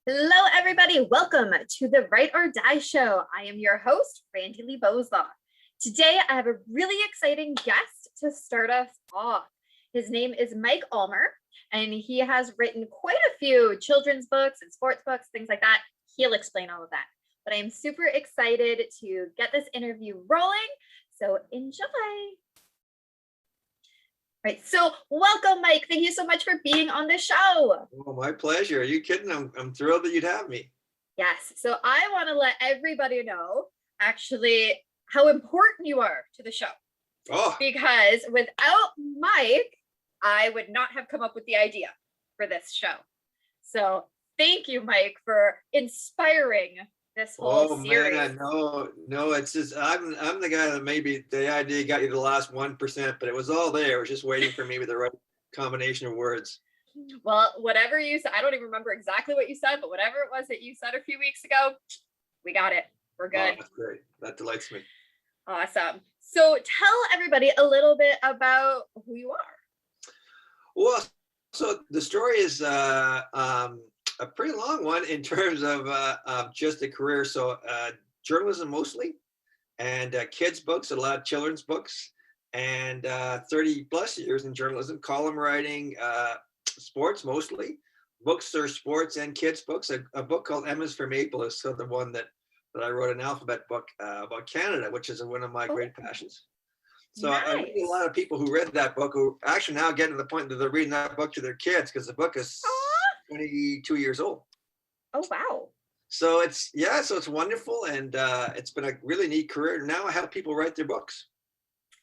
Hello, everybody. Welcome to the Write or Die Show. I am your host, Randi-lee. Today, I have a really exciting guest to start us off. His name is Mike Ulmer, and he has written quite a few children's books and sports books, things like that. He'll explain all of that. But I am super excited to get this interview rolling, so enjoy. Right. So welcome, Mike. Thank you so much for being on the show. Oh, my pleasure. Are you kidding? I'm thrilled that you'd have me. Yes. So I want to let everybody know actually how important you are to the show. Oh. Because without Mike, I would not have come up with the idea for this show. So thank you, Mike, for inspiring this whole series. Man, no, it's just I'm the guy that maybe the idea got you the last 1%, but it was all there. It was just waiting for me with the right combination of words. Well, whatever you said, I don't even remember exactly what you said, but whatever it was that you said a few weeks ago, we got it. We're good. Oh, that's great. That delights me. Awesome. So tell everybody a little bit about who you are. Well, so the story is a pretty long one in terms of just a career. So journalism mostly, and kids books, a lot of children's books, and 30 plus years in journalism, column writing, sports mostly. Books are sports and kids books. A book called M is for Maple is so the one that I wrote, an alphabet book about Canada, which is one of my great passions. So nice. I meet a lot of people who read that book who actually now get to the point that they're reading that book to their kids because the book is 22 years old. Oh, wow. So it's wonderful. And it's been a really neat career. Now I help people write their books.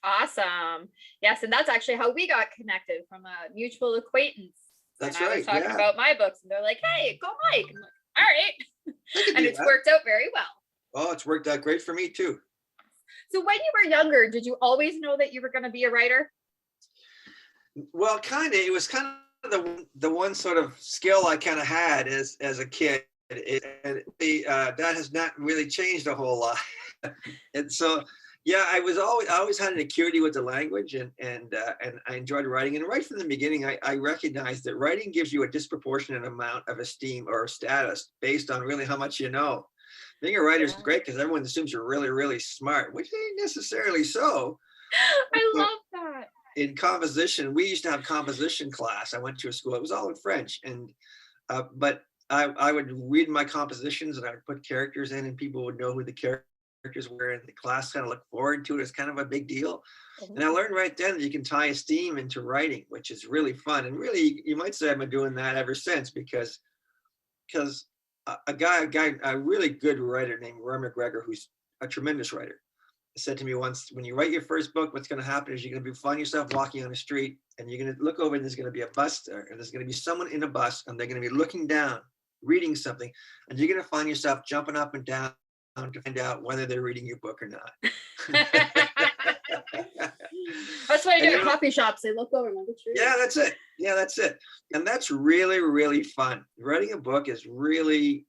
Awesome. Yes. And that's actually how we got connected, from a mutual acquaintance. That's and right. I was talking about my books and they're like, hey, go Mike. I'm like, all right. And it's worked out very well. Oh, it's worked out great for me too. So when you were younger, did you always know that you were going to be a writer? Well, kind of. It was kind of the one sort of skill I kind of had as a kid. That has not really changed a whole lot. And so, yeah, I always had an acuity with the language, and I enjoyed writing. And right from the beginning, I recognized that writing gives you a disproportionate amount of esteem or status based on really how much you know. Being a writer is great because everyone assumes you're really, really smart, which ain't necessarily so. I love that. In composition, we used to have composition class. I went to a school, it was all in French. And but I would read my compositions and I would put characters in and people would know who the characters were, and the class kind of looked forward to it. It's kind of a big deal. And I learned right then that you can tie esteem into writing, which is really fun. And really, you might say I've been doing that ever since because a really good writer named Roy McGregor, who's a tremendous writer, said to me once, when you write your first book, what's going to happen is you're going to find yourself walking on the street and you're going to look over and there's going to be a bus there, and there's going to be someone in a bus and they're going to be looking down, reading something, and you're going to find yourself jumping up and down to find out whether they're reading your book or not. That's what I do at coffee shops. They look over and look. Yeah, that's it. And that's really, really fun. Writing a book is really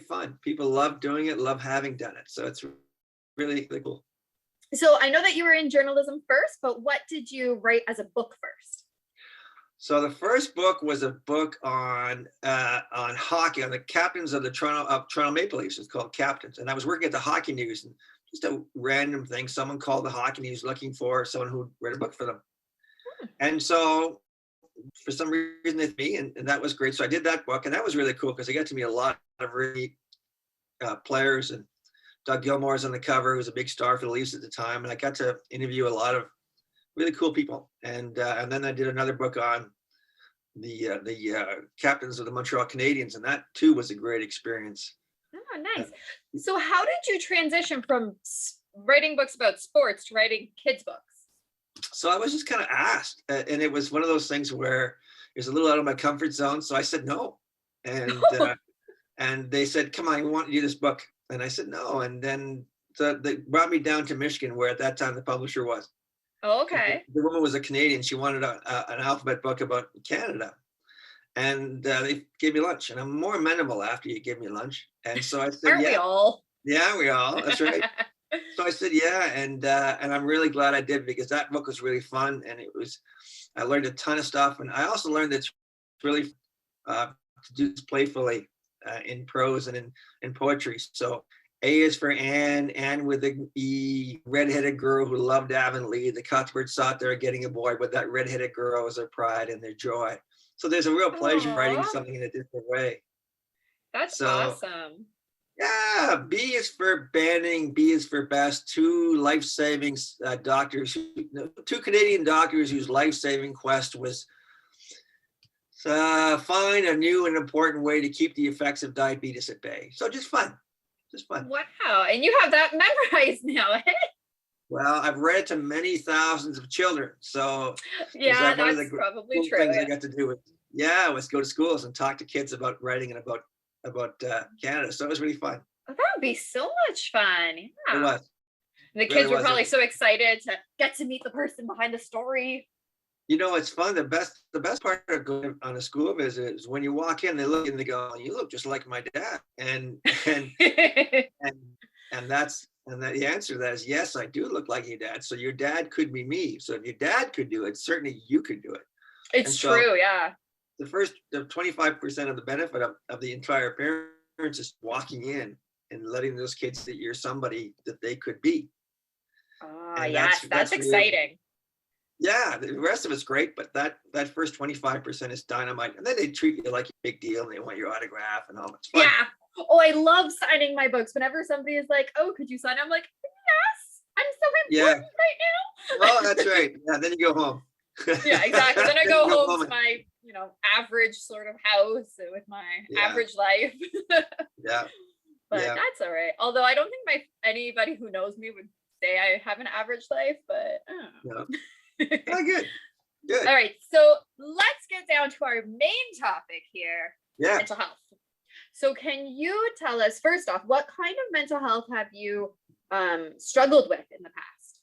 fun. People love doing it, love having done it. So it's really, really cool. So I know that you were in journalism first, but what did you write as a book first? So the first book was a book on hockey, on the captains of the Toronto Maple Leafs. It's called Captains. And I was working at the Hockey News, and just a random thing. Someone called the Hockey News looking for someone who read a book for them. And so for some reason it's me, and that was great. So I did that book, and that was really cool because I got to meet a lot of really players, and Doug Gilmour's on the cover, who was a big star for the Leafs at the time. And I got to interview a lot of really cool people. And then I did another book on the captains of the Montreal Canadiens, and that too was a great experience. Oh, nice. So how did you transition from writing books about sports to writing kids' books? So I was just kind of asked, and it was one of those things where it was a little out of my comfort zone. So I said no, and and they said, "Come on, we want you to do this book." And I said no, and then they brought me down to Michigan, where at that time the publisher was. Oh, okay. The woman was a Canadian. She wanted an alphabet book about Canada. And they gave me lunch, and I'm more amenable after you give me lunch. And so I said, Aren't we all? Yeah, we all. That's right. So I said, yeah, and I'm really glad I did, because that book was really fun, and I learned a ton of stuff, and I also learned that it's really to do this playfully, in prose and in poetry. So A is for Anne with the E, redheaded girl who loved Avonlea. The Cuthberts thought they were getting a boy, but that redheaded girl was their pride and their joy. So there's a real pleasure writing Aw, something in a different way. that's So awesome. yeah, B is for Banning, B is for Best, two life-saving doctors, two Canadian doctors whose life-saving quest was find a new and important way to keep the effects of diabetes at bay. So just fun. Wow. And you have that memorized now, eh? Well, I've read it to many thousands of children. So is Yeah, that one of that's the probably cool true. things I Yeah. got to do with, yeah, was go to schools and talk to kids about writing and about Canada. So it was really fun. Oh, that would be so much fun. It Yeah. was. The Really kids were was. probably so excited to get to meet the person behind the story. You know, it's fun. The best part of going on a school visit is when you walk in, they look and they go, "You look just like my dad," and and and the answer to that is yes, I do look like your dad. So your dad could be me. So if your dad could do it, certainly you could do it. It's And so true, yeah. the 25% of the benefit of the entire parents is walking in and letting those kids see that you're somebody that they could be. Ah, And yes, that's really, exciting. yeah, the rest of it's great, but that first 25% is dynamite. And then they treat you like a big deal and they want your autograph and all. It's fun. Yeah. Oh, I love signing my books. Whenever somebody is like, "Oh, could you sign?" I'm like, "Yes, I'm so Yeah. important right now." Oh, that's right. Yeah, then you go home. Yeah, exactly. Then I go You home to my, average sort of house with my Yeah. average life. Yeah. But Yeah. that's all right. Although I don't think anybody who knows me would say I have an average life, but I don't know. Yeah. Oh, good. Good. All right, so let's get down to our main topic here, Yeah. mental health. So can you tell us, first off, what kind of mental health have you struggled with in the past?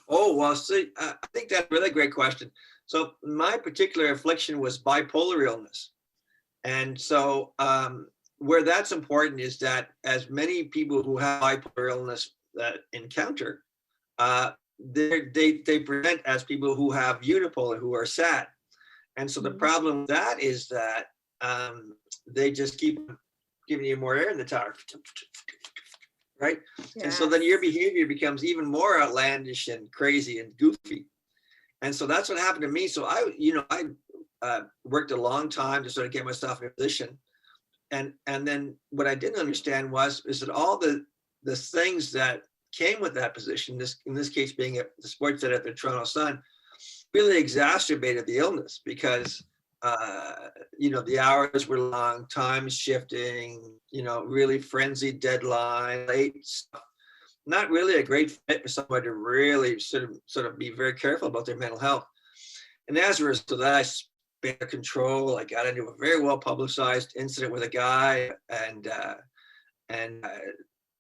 Oh, well, see, I think that's a really great question. So my particular affliction was bipolar illness. And so where that's important is that as many people who have bipolar illness encounter, they present as people who have unipolar, who are sad. And so the problem with that is that they just keep giving you more air in the tire, right? Yes. And so then your behavior becomes even more outlandish and crazy and goofy. And so that's what happened to me. So I worked a long time to sort of get myself in a position. And then what I didn't understand is that all the things that came with that position, in this case being at the sports ed at the Toronto Sun, really exacerbated the illness because the hours were long, time shifting, really frenzied deadline, late stuff. Not really a great fit for somebody to really sort of be very careful about their mental health. And as a result of that, I spun out of control. I got into a very well publicized incident with a guy, and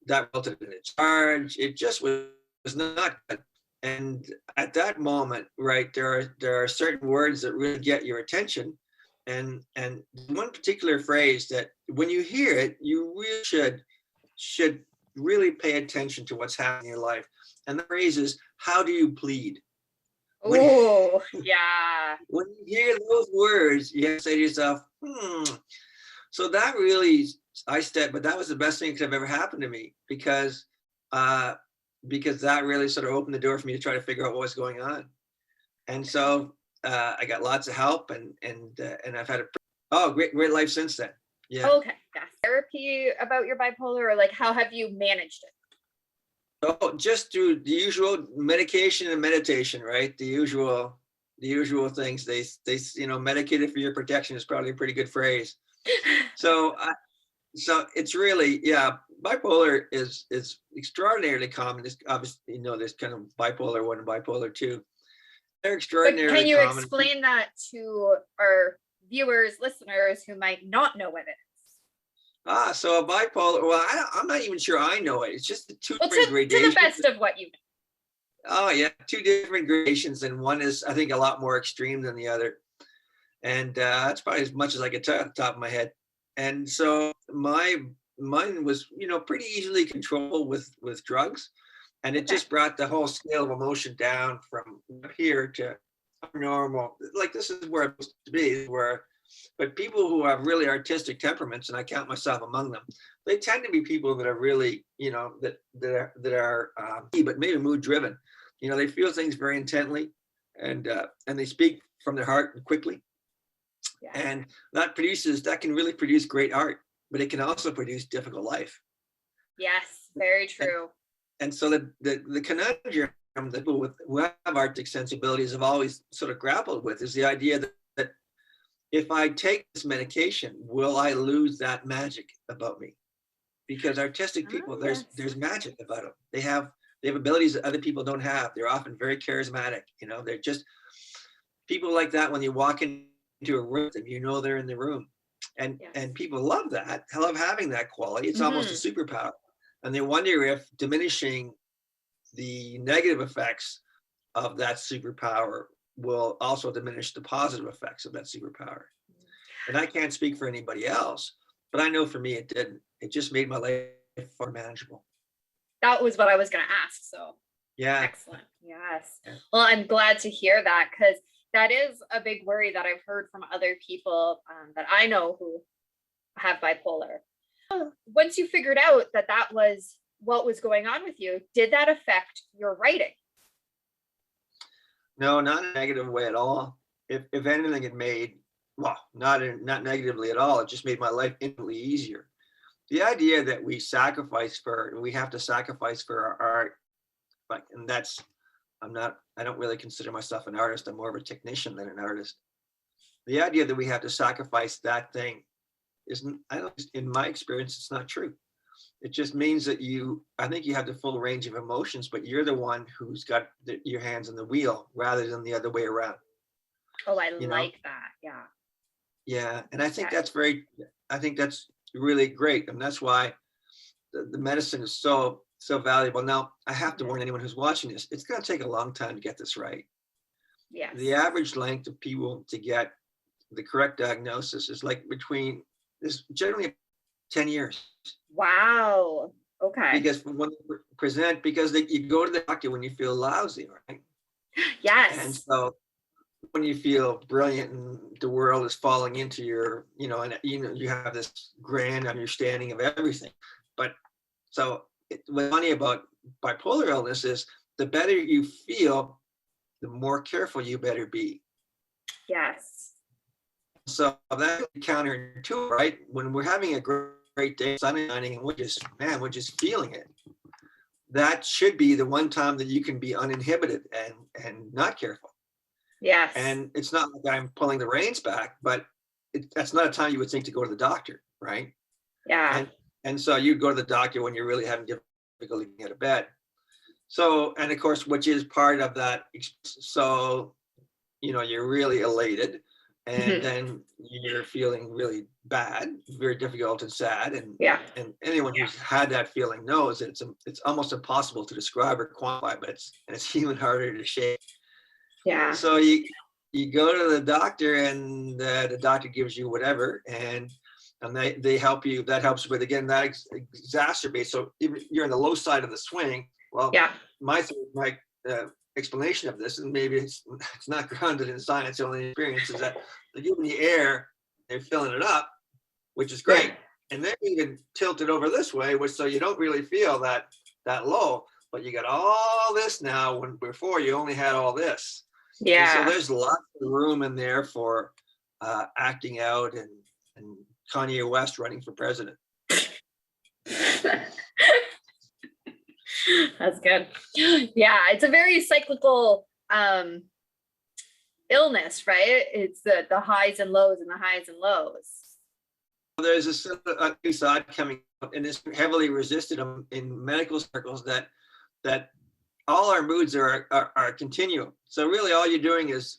that resulted in a charge. It just was not good. And at that moment, right, there are certain words that really get your attention. And one particular phrase that when you hear it, you really should really pay attention to what's happening in your life. And the phrase is, how do you plead? Oh, yeah. When you hear those words, you have to say to yourself, So that really, but that was the best thing that could have ever happened to me because that really sort of opened the door for me to try to figure out what was going on. And so I got lots of help and I've had a great life since then. Yeah. Okay. Yeah. Therapy about your bipolar, or like how have you managed it? So just through the usual medication and meditation, right? The usual things. They medicated for your protection is probably a pretty good phrase. So it's really, yeah, bipolar is extraordinarily common. It's obviously, there's kind of bipolar 1 and bipolar 2. They're extraordinarily But can you common. explain that to our viewers, listeners who might not know what it is? So a bipolar, well, I'm not even sure I know it. It's just two different To gradations. the best of what you know. Oh yeah, 2 different gradations, and one is, I think, a lot more extreme than the other. And that's probably as much as I could tell at the top of my head. And so mine was, pretty easily controlled with drugs. And it just brought the whole scale of emotion down from here to normal. Like, this is where I'm supposed to be, where But people who have really artistic temperaments, and I count myself among them, they tend to be people that are really, but maybe mood driven. They feel things very intently, and they speak from their heart quickly. Yeah. And that can really produce great art, but it can also produce difficult life. Yes, very true. And so the conundrum that people who have artistic sensibilities have always sort of grappled with is the idea that if I take this medication, will I lose that magic about me? Because artistic people, yes. there's magic about them. They have abilities that other people don't have. They're often very charismatic. They're just people like that. When you walk into a room, they're in the room, and people love that. I love having that quality. It's almost a superpower, and they wonder if diminishing the negative effects of that superpower will also diminish the positive effects of that superpower. And I can't speak for anybody else, but I know for me it didn't. It just made my life far manageable. That was what I was going to ask. So yeah, excellent. Yes. Yeah. Well, I'm glad to hear that, because that is a big worry that I've heard from other people that I know who have bipolar. Once you figured out that was what was going on with you, did that affect your writing? No, not in a negative way at all. If anything, it made, not negatively at all. It just made my life infinitely easier. The idea that we have to sacrifice for our art, and I don't really consider myself an artist. I'm more of a technician than an artist. The idea that we have to sacrifice that thing in my experience, it's not true. It just means that I think you have the full range of emotions, but you're the one who's got your hands on the wheel rather than the other way around. Oh, I like that. Yeah. Yeah. And I think that's really great. And that's why the medicine is so valuable. Now, I have to warn anyone who's watching this, it's going to take a long time to get this right. Yes. The average length of people to get the correct diagnosis is generally 10 years. Wow. Okay. Because when they present, you go to the doctor when you feel lousy, right? Yes. And so when you feel brilliant and the world is falling into your, you have this grand understanding of everything. But so what's funny about bipolar illness is the better you feel, the more careful you better be. Yes. So that's counterintuitive, right? When we're having a great day, sun is shining, and we're just feeling it. That should be the one time that you can be uninhibited and not careful. Yes. And it's not like I'm pulling the reins back, but that's not a time you would think to go to the doctor, right? Yeah. And so you go to the doctor when you're really having difficulty getting out of bed. So, and of course, which is part of that. So, you're really elated. And then you're feeling really bad, very difficult and sad. And anyone who's had that feeling knows that it's almost impossible to describe or quantify, but it's even harder to shake. Yeah. So you go to the doctor, and the doctor gives you whatever, and they help you. That helps with, again, that exacerbates. So you're in the low side of the swing. Well, my explanation of this, and maybe it's not grounded in science, only experience, is that they give you the air, they're filling it up, which is great. And then you can tilt it over this way, so you don't really feel that low, but you got all this now, when before you only had all this. Yeah. And so there's lots of room in there for acting out and Kanye West running for president. That's good. Yeah, it's a very cyclical illness, right? It's the highs and lows and the highs and lows. There's a new side coming up, and it's heavily resisted in medical circles, that all our moods are a continuum. So really all you're doing is,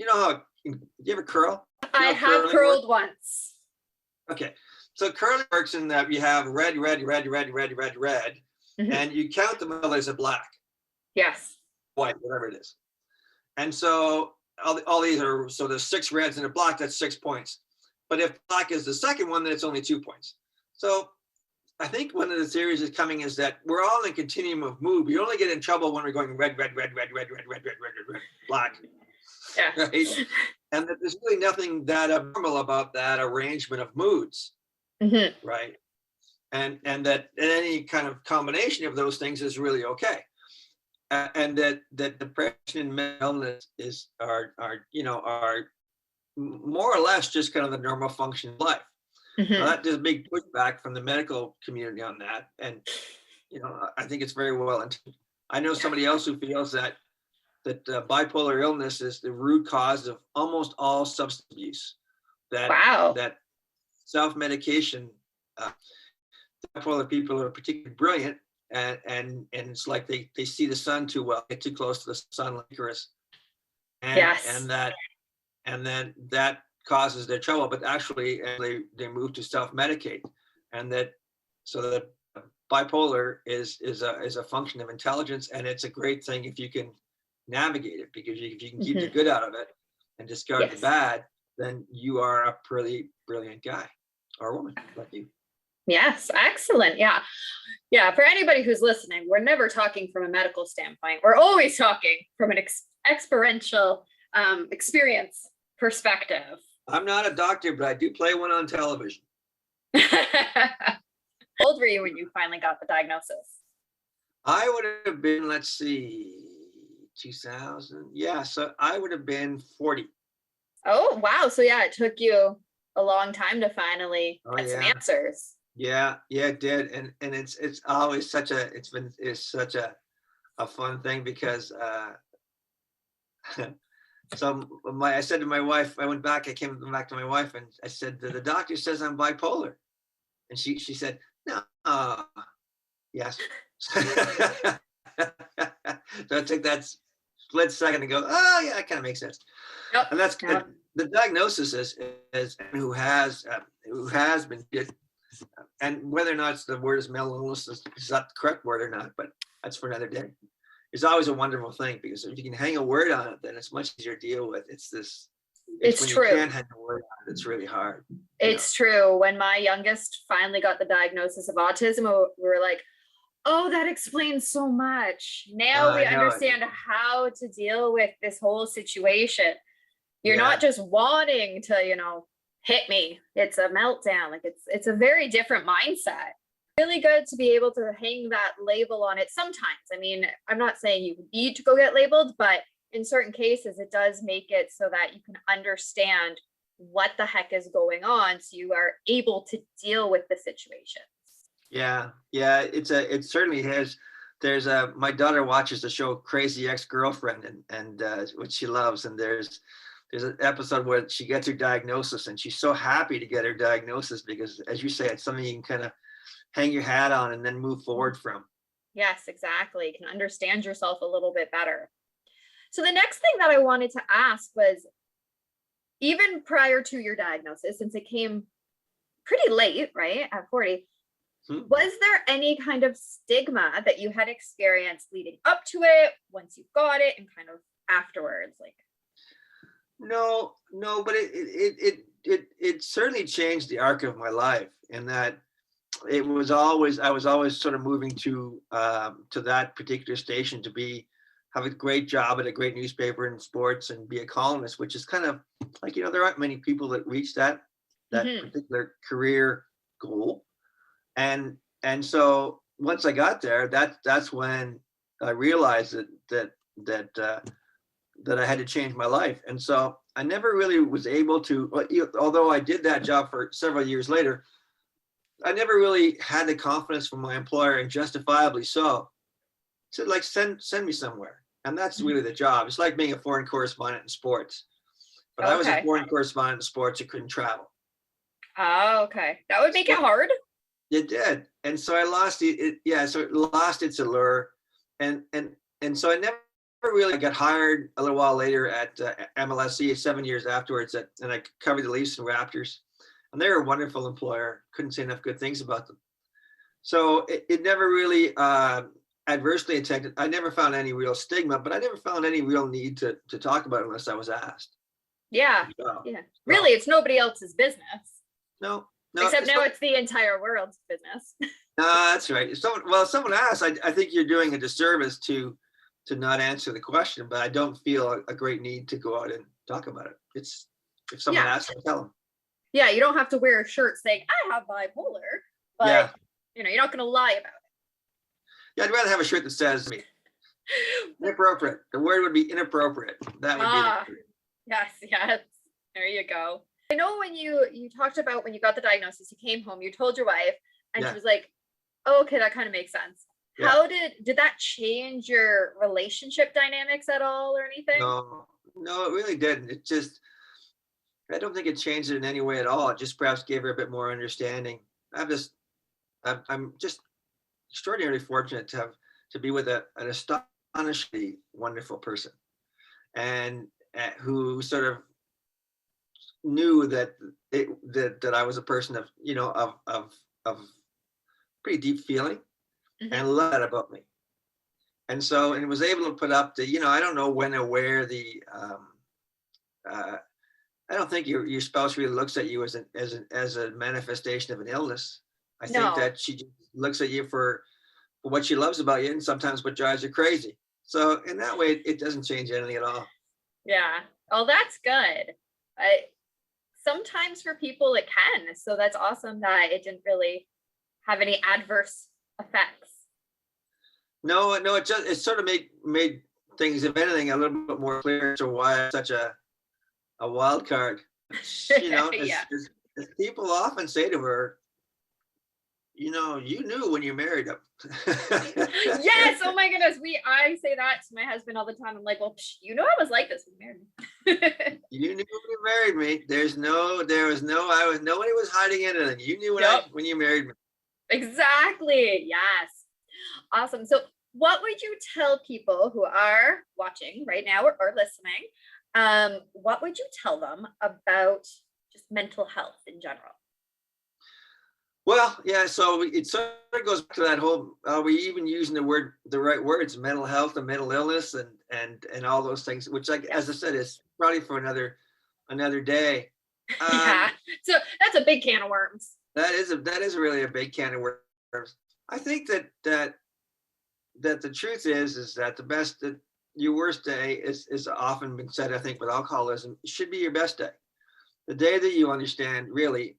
how, do you ever curl? I have curled once. Okay. So curling works in that you have red, and you count them all as a black. Yes. White, whatever it is. And so all these are, so there's 6 reds in a black, that's 6 points. But if black is the second one, then it's only 2 points. So I think one of the theories is coming is that we're all in a continuum of mood. We only get in trouble when we're going red, black. Yeah. Right? and that there's really nothing that abnormal about that arrangement of moods, right? And that any kind of combination of those things is really okay. And that depression and mental illness are more or less just kind of the normal function of life. So that there's a big pushback from the medical community on that, and I think it's very well intended. I know somebody else who feels that bipolar illness is the root cause of almost all substance abuse. That self-medication. Bipolar people are particularly brilliant, and it's like they see the sun too well, get too close to the sun, like Icarus, and that causes their trouble. But actually, they move to self-medicate, and that bipolar is a function of intelligence, and it's a great thing if you can navigate it, because if you can keep the good out of it and discard the bad, then you are a pretty brilliant guy or woman like you. Yes, excellent. Yeah. For anybody who's listening, we're never talking from a medical standpoint. We're always talking from an experiential experience perspective. I'm not a doctor, but I do play one on television. How old were you when you finally got the diagnosis? I would have been, let's see, 2000. Yeah, so I would have been 40. Oh, wow. So yeah, it took you a long time to finally get some answers. Yeah, it did. And it's always such a fun thing, because I said to my wife, I came back to my wife and I said, the doctor says I'm bipolar. And she said, no, yes. So I took that split second to go, oh yeah, that kind of makes sense. Yep. And that's good. The diagnosis is who has been good, and whether or not the word is mental illness is not the correct word or not, but that's for another day. It's always a wonderful thing, because if you can hang a word on it, then it's much easier to deal with. It's when true. You can't hang a word on it, it's really hard. It's true. When my youngest finally got the diagnosis of autism, we were like, oh, that explains so much. Now we understand how to deal with this whole situation. You're not just wanting to, hit me. It's a meltdown. Like it's a very different mindset. Really good to be able to hang that label on it sometimes. I mean, I'm not saying you need to go get labeled, but in certain cases, it does make it so that you can understand what the heck is going on, so you are able to deal with the situation. Yeah, it certainly has. There's my daughter watches the show Crazy Ex-Girlfriend, and which she loves, and there's an episode where she gets her diagnosis, and she's so happy to get her diagnosis, because, as you say, it's something you can kind of hang your hat on and then move forward from. Yes, exactly. You can understand yourself a little bit better. So the next thing that I wanted to ask was, even prior to your diagnosis, since it came pretty late, right, at 40, was there any kind of stigma that you had experienced leading up to it, once you got it, and kind of afterwards? No, but it certainly changed the arc of my life, in that I was always sort of moving to that particular station to have a great job at a great newspaper in sports and be a columnist, which is kind of like, there aren't many people that reach that particular career goal. And so once I got there, that's when I realized that I had to change my life. And so I never really was able to, although I did that job for several years later, I never really had the confidence from my employer, and justifiably so, to send me somewhere. And that's really the job. It's like being a foreign correspondent in sports. But I was a foreign correspondent in sports. I couldn't travel. Oh, okay. That would make it hard. It did. And so I lost it. Yeah, so it lost its allure. And so I never really got hired a little while later at MLSE, 7 years afterwards, and I covered the Leafs and Raptors. And they're a wonderful employer. Couldn't say enough good things about them. So it never really adversely affected. I never found any real stigma, but I never found any real need to talk about it unless I was asked. Yeah. Really, it's nobody else's business. No. Except now it's the entire world's business. That's right. Someone asked. I think you're doing a disservice to not answer the question, but I don't feel a great need to go out talk about it. It's if someone Yeah. asks, tell them. Yeah, you don't have to wear a shirt saying I have bipolar, but Yeah. you're not going to lie about Yeah, I'd rather have a shirt that says me. it. Inappropriate. The word would be inappropriate. That would be the Ah, shirt. yes. There you go. I know when you talked about when you got the diagnosis, you came home, you told your wife, and she Yeah. was like, oh, okay, that kind of makes sense. Yeah. How did that change your relationship dynamics at all or anything? No, it really didn't. It just, I don't think it changed it in any way at all. It just perhaps gave her a bit more understanding. I'm just extraordinarily fortunate to be with an astonishingly wonderful person, and who sort of knew that that I was a person of of pretty deep feeling and love that about me. And so, and was able to put up the, I don't know when or where uh, I don't think your spouse really looks at you as a manifestation of an illness. I think No. that she just looks at you for what she loves about you, and sometimes what drives her crazy. So in that way, it doesn't change anything at all. Yeah. Oh, that's good. Sometimes for people it can. So that's awesome that it didn't really have any adverse effects. No, it sort of made things, if anything, a little bit more clear to why I'm such a wild card. Yeah. As people often say to her, you knew when you married him. Yes. Oh my goodness. I say that to my husband all the time. I'm like, well, I was like this when you married me. You knew when you married me. Nobody was hiding anything. You knew when you married me. Exactly. Yes. Awesome. So what would you tell people who are watching right now or listening? What would you tell them about just mental health in general? Well, yeah, so it sort of goes back to that whole, are we even using the right words, mental health and mental illness and all those things, which, like, as I said, is probably for another day. Yeah. So that's a big can of worms. That is really a big can of worms. I think that the truth is that that your worst day is often been said, I think, with alcoholism, should be your best day. The day that you understand really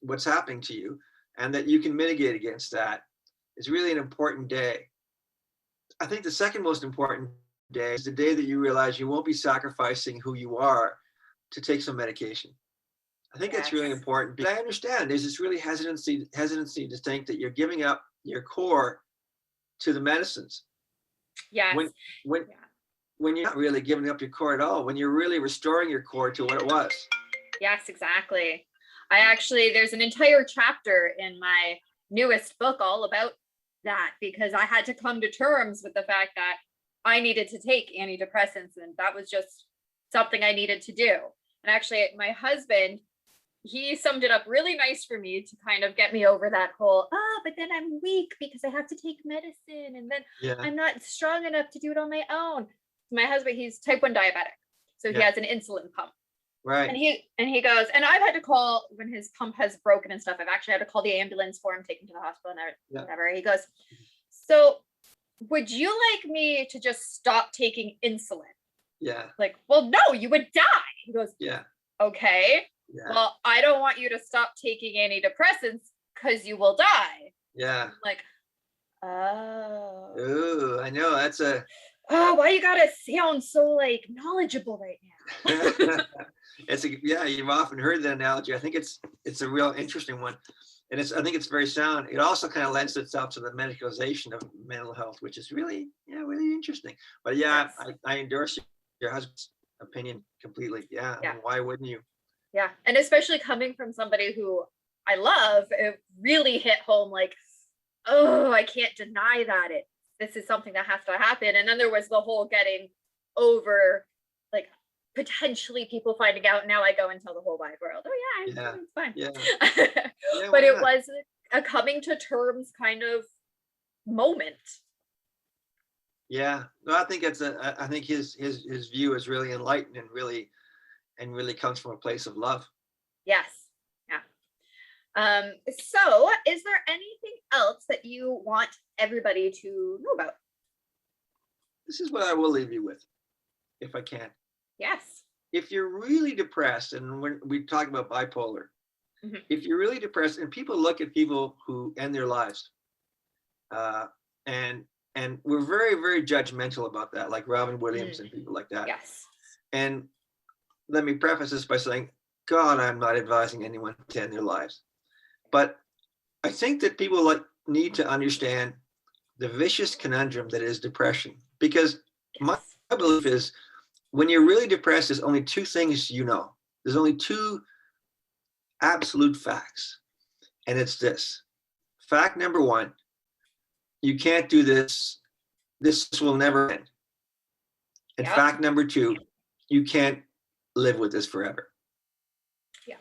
what's happening to you and that you can mitigate against that is really an important day. I think the second most important day is the day that you realize you won't be sacrificing who you are to take some medication. I think that's really important, because I understand there's this really hesitancy to think that you're giving up your core to the medicines. Yes. When you're not really giving up your core at all, when you're really restoring your core to what it was. Yes, exactly. There's an entire chapter in my newest book all about that, because I had to come to terms with the fact that I needed to take antidepressants, and that was just something I needed to do. And actually, my husband, he summed it up really nice for me to kind of get me over that whole, but then I'm weak because I have to take medicine, and then I'm not strong enough to do it on my own. My husband, he's type 1 diabetic, so he has an insulin pump. Right. And he goes, and I've had to call when his pump has broken and stuff. I've actually had to call the ambulance for him, take him to the hospital and whatever. He goes, so would you like me to just stop taking insulin? Yeah. Like, well, no, you would die. He goes, yeah. Okay. Yeah. Well, I don't want you to stop taking antidepressants because you will die. Yeah. I'm like, oh. Ooh, I know. That's why you gotta sound so like knowledgeable right now? You've often heard that analogy. I think it's a real interesting one. And I think it's very sound. It also kind of lends itself to the medicalization of mental health, which is really interesting. But yes. I endorse your husband's opinion completely. Yeah. I mean, why wouldn't you? Yeah. And especially coming from somebody who I love, it really hit home like, oh, I can't deny that this is something that has to happen. And then there was the whole getting over, like, potentially people finding out. Now I go and tell the whole wide world, oh yeah, it's fine. Yeah. But it was a coming to terms kind of moment. Yeah. Well, I think I think his view is really enlightened and really comes from a place of love. Yes. Yeah. So is there anything else that you want everybody to know about? This is what I will leave you with, if I can. Yes. if you're really depressed, and when we talk about bipolar, Mhm. if you're really depressed, and people look at people who end their lives, uh, and we're very, very judgmental about that, like Robin Williams and people like that. Yes. And let me preface this by saying, God, I'm not advising anyone to end their lives. But I think that people need to understand the vicious conundrum that is depression. Because my belief is when you're really depressed, there's only two things you know. There's only two absolute facts. And it's this. Fact number one, you can't do this. This will never end. And Yep. fact number two, you can't live with this forever. Yeah.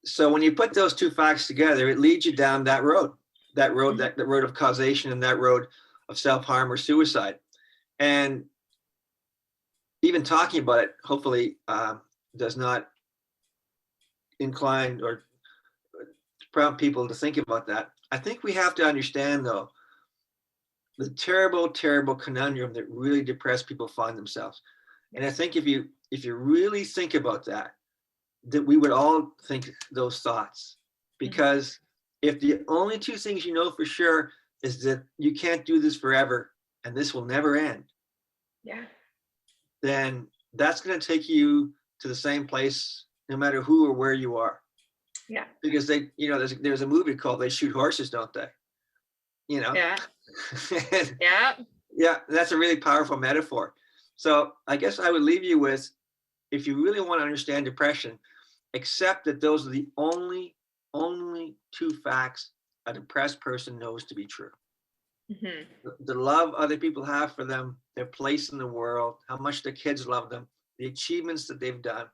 So when you put those two facts together, it leads you down that road, that road of causation and that road of self-harm or suicide. And even talking about it, hopefully does not incline or prompt people to think about that. I think we have to understand, though, the terrible, terrible conundrum that really depressed people find themselves. And I think if you really think about that we would all think those thoughts. Because if the only two things you know for sure is that you can't do this forever and this will never end, then that's going to take you to the same place no matter who or where you are. Yeah. Because they, there's a movie called They Shoot Horses, don't they? Yeah. Yeah, that's a really powerful metaphor. So I guess I would leave you with, if you really want to understand depression, accept that those are the only two facts a depressed person knows to be true. The love other people have for them, their place in the world, how much their kids love them, the achievements that they've done,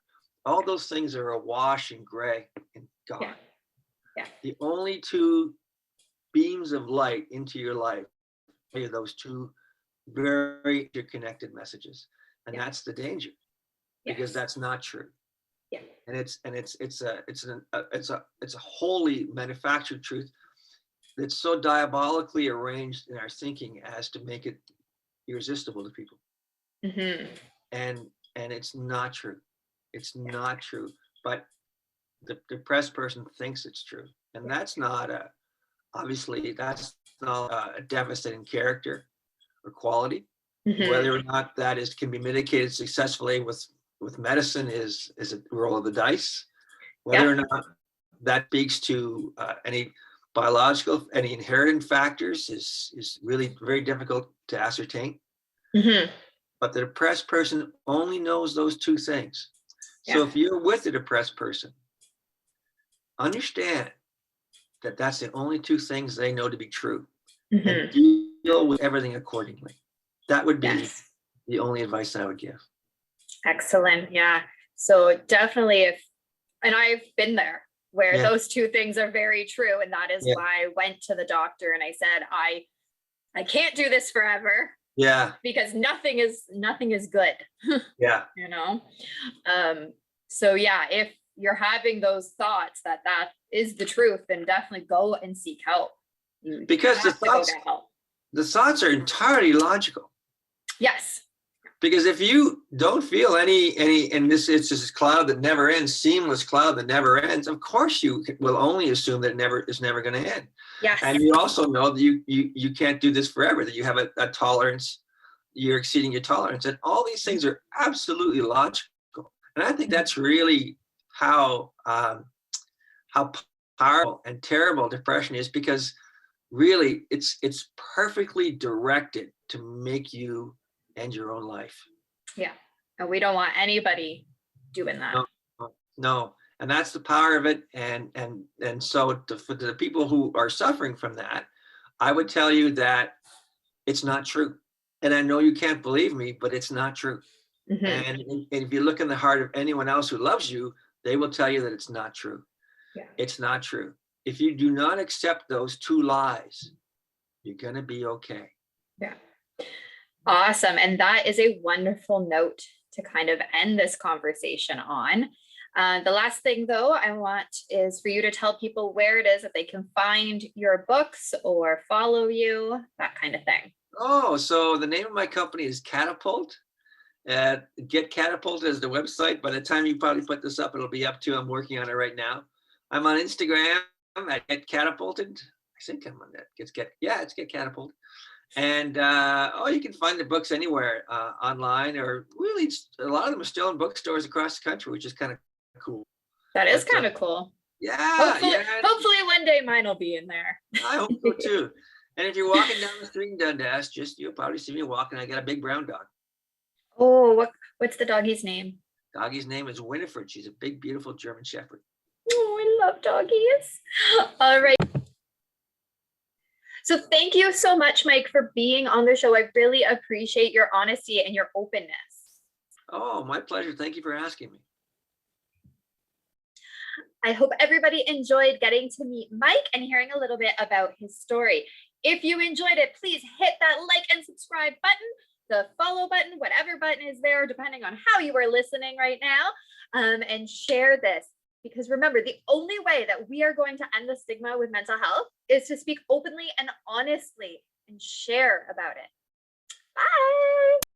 all those things are awash in gray and gone. Yeah. The only two beams of light into your life are those two very interconnected messages, and that's the danger, because that's not true. Yeah. And it's a wholly manufactured truth that's so diabolically arranged in our thinking as to make it irresistible to people. And it's not true. It's not true. But the depressed person thinks it's true, and that's not obviously that's not a devastating character or quality. Whether or not that can be mitigated successfully with medicine is a roll of the dice. Whether or not that speaks to any biological, any inherent factors is really very difficult to ascertain. But the depressed person only knows those two things. So if you're with a depressed person, understand that that's the only two things they know to be true, and deal with everything accordingly. That would be the only advice I would give. Excellent. Yeah. So definitely and I've been there where those two things are very true. And that is why I went to the doctor and I said, I can't do this forever. Yeah. Because nothing is good. Yeah. So yeah, if you're having those thoughts that is the truth, then definitely go and seek help. Because the thoughts are entirely logical. Yes. Because if you don't feel any, and it's this cloud that never ends, seamless cloud that never ends, of course you will only assume that it is never going to end. Yes. And you also know that you can't do this forever, that you have a tolerance, you're exceeding your tolerance. And all these things are absolutely logical. And I think that's really how powerful and terrible depression is, because really it's perfectly directed to make you end your own life. Yeah. And we don't want anybody doing that. No. And that's the power of it. And so for the people who are suffering from that, I would tell you that it's not true. And I know you can't believe me, but it's not true. And if you look in the heart of anyone else who loves you, they will tell you that it's not true. Yeah. It's not true. If you do not accept those two lies, you're going to be okay. Yeah. Awesome. And that is a wonderful note to kind of end this conversation on. The last thing, though, I want is for you to tell people where it is that they can find your books or follow you, that kind of thing. Oh, so the name of my company is Catapult. Get Catapulted is the website. By the time you probably put this up, it'll be up too. I'm working on it right now. I'm on Instagram at Get Catapulted. I think I'm on that. It's Get Catapulted. And you can find the books anywhere online, or really a lot of them are still in bookstores across the country, which is kind of cool. That is kind of cool. Yeah, hopefully one day mine will be in there. I hope so too. And if you're walking down the street in Dundas, you'll probably see me walking. I got a big brown dog. Oh, what's the doggy's name? Doggy's name is Winifred. She's a big, beautiful German Shepherd. Oh, I love doggies. All right. So thank you so much, Mike, for being on the show. I really appreciate your honesty and your openness. Oh, my pleasure. Thank you for asking me. I hope everybody enjoyed getting to meet Mike and hearing a little bit about his story. If you enjoyed it, please hit that like and subscribe button, the follow button, whatever button is there, depending on how you are listening right now, and share this. Because remember, the only way that we are going to end the stigma with mental health is to speak openly and honestly and share about it. Bye.